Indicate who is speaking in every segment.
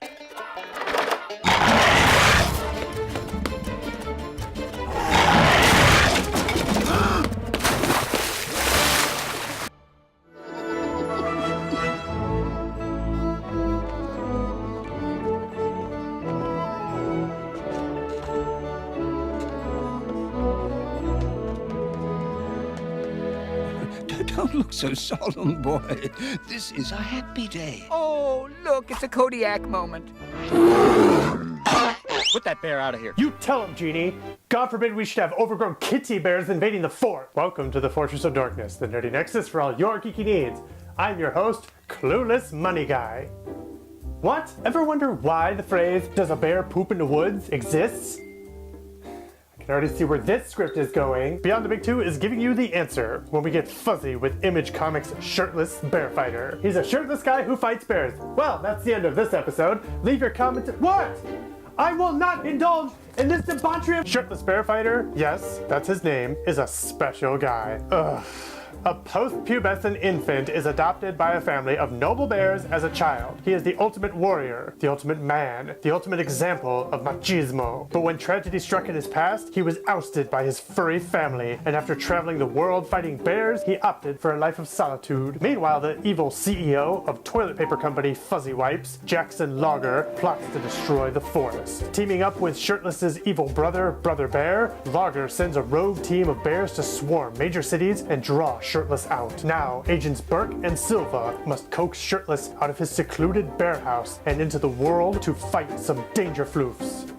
Speaker 1: Don't look so solemn, boy. This is a happy day.
Speaker 2: Oh, look, it's a Kodiak moment.
Speaker 3: Put that bear out of here.
Speaker 4: You tell him, Genie. God forbid we should have overgrown kitty bears invading the fort. Welcome to the Fortress of Dorkness, the nerdy nexus for all your geeky needs. I'm your host, Clueless Money Guy. What? Ever wonder why the phrase, "does a bear poop in the woods," exists? I already see where this script is going. Beyond the Big Two is giving you the answer when we get fuzzy with Image Comics' Shirtless Bear Fighter. He's a shirtless guy who fights bears. Well, that's the end of this episode. Leave your comments. What? I will not indulge in this debauchery. Shirtless Bear Fighter, yes, that's his name, is a special guy. Ugh. A post-pubescent infant is adopted by a family of noble bears as a child. He is the ultimate warrior, the ultimate man, the ultimate example of machismo. But when tragedy struck in his past, he was ousted by his furry family, and after traveling the world fighting bears, he opted for a life of solitude. Meanwhile, the evil CEO of toilet paper company Fuzzy Wipes, Jackson Logger, plots to destroy the forest. Teaming up with Shirtless's evil brother, Brother Bear, Logger sends a rogue team of bears to swarm major cities and draw Shirtless out. Now, Agents Burke and Silva must coax Shirtless out of his secluded bear house and into the world to fight some danger floofs.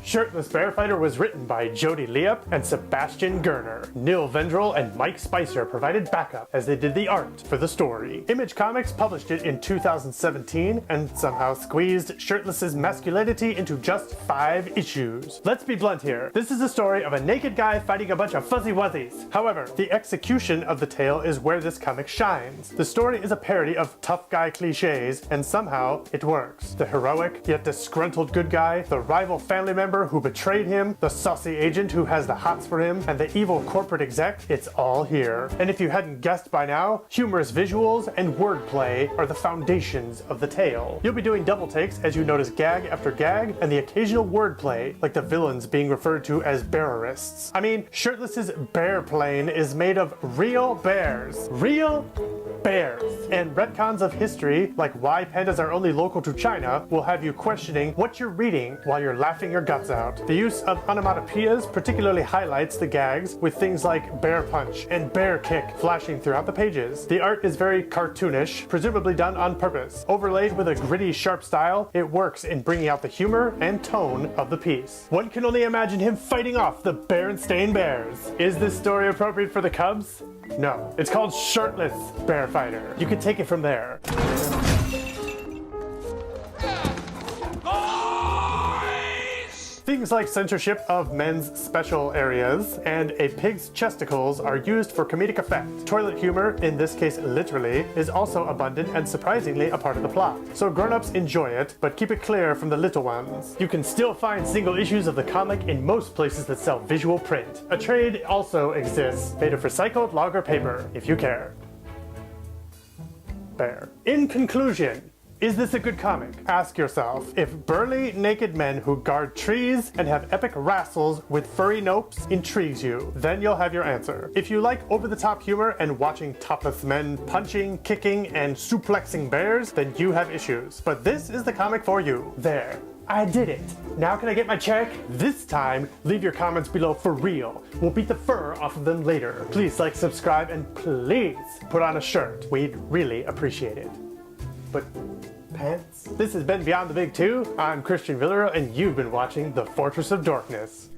Speaker 4: Shirtless Bear Fighter was written by Jody Leop and Sebastian Gerner. Neil Vendrell and Mike Spicer provided backup as they did the art for the story. Image Comics published it in 2017 and somehow squeezed Shirtless's masculinity into just 5 issues. Let's be blunt here. This is a story of a naked guy fighting a bunch of fuzzy wuzzies. However, the execution of the tale is where this comic shines. The story is a parody of tough guy cliches, and somehow it works. The heroic yet disgruntled good guy, the rival family member who betrayed him, the saucy agent who has the hots for him, and the evil corporate exec, it's all here. And if you hadn't guessed by now, humorous visuals and wordplay are the foundations of the tale. You'll be doing double takes as you notice gag after gag and the occasional wordplay, like the villains being referred to as bearerists. I mean, Shirtless's bear plane is made of real bears. Real bears. And retcons of history, like why pandas are only local to China, will have you questioning what you're reading while you're laughing your guts out. The use of onomatopoeias particularly highlights the gags with things like bear punch and bear kick flashing throughout the pages. The art is very cartoonish, presumably done on purpose. Overlaid with a gritty, sharp style, it works in bringing out the humor and tone of the piece. One can only imagine him fighting off the Berenstain Bears. Is this story appropriate for the Cubs? No. It's called Shirtless Bear Fighter. You can take it from there. Things like censorship of men's special areas and a pig's chesticles are used for comedic effect. Toilet humor, in this case literally, is also abundant and surprisingly a part of the plot. So grown-ups enjoy it, but keep it clear from the little ones. You can still find single issues of the comic in most places that sell visual print. A trade also exists, made of recycled logger paper, if you care. Bear. In conclusion, is this a good comic? Ask yourself. If burly, naked men who guard trees and have epic wrestles with furry nopes intrigues you, then you'll have your answer. If you like over-the-top humor and watching topless men punching, kicking, and suplexing bears, then you have issues. But this is the comic for you. There. I did it. Now can I get my check? This time, leave your comments below for real. We'll beat the fur off of them later. Please like, subscribe, and please put on a shirt. We'd really appreciate it. But pants? This has been Beyond the Big Two. I'm Christian Villarreal, and you've been watching The Fortress of Dorkness.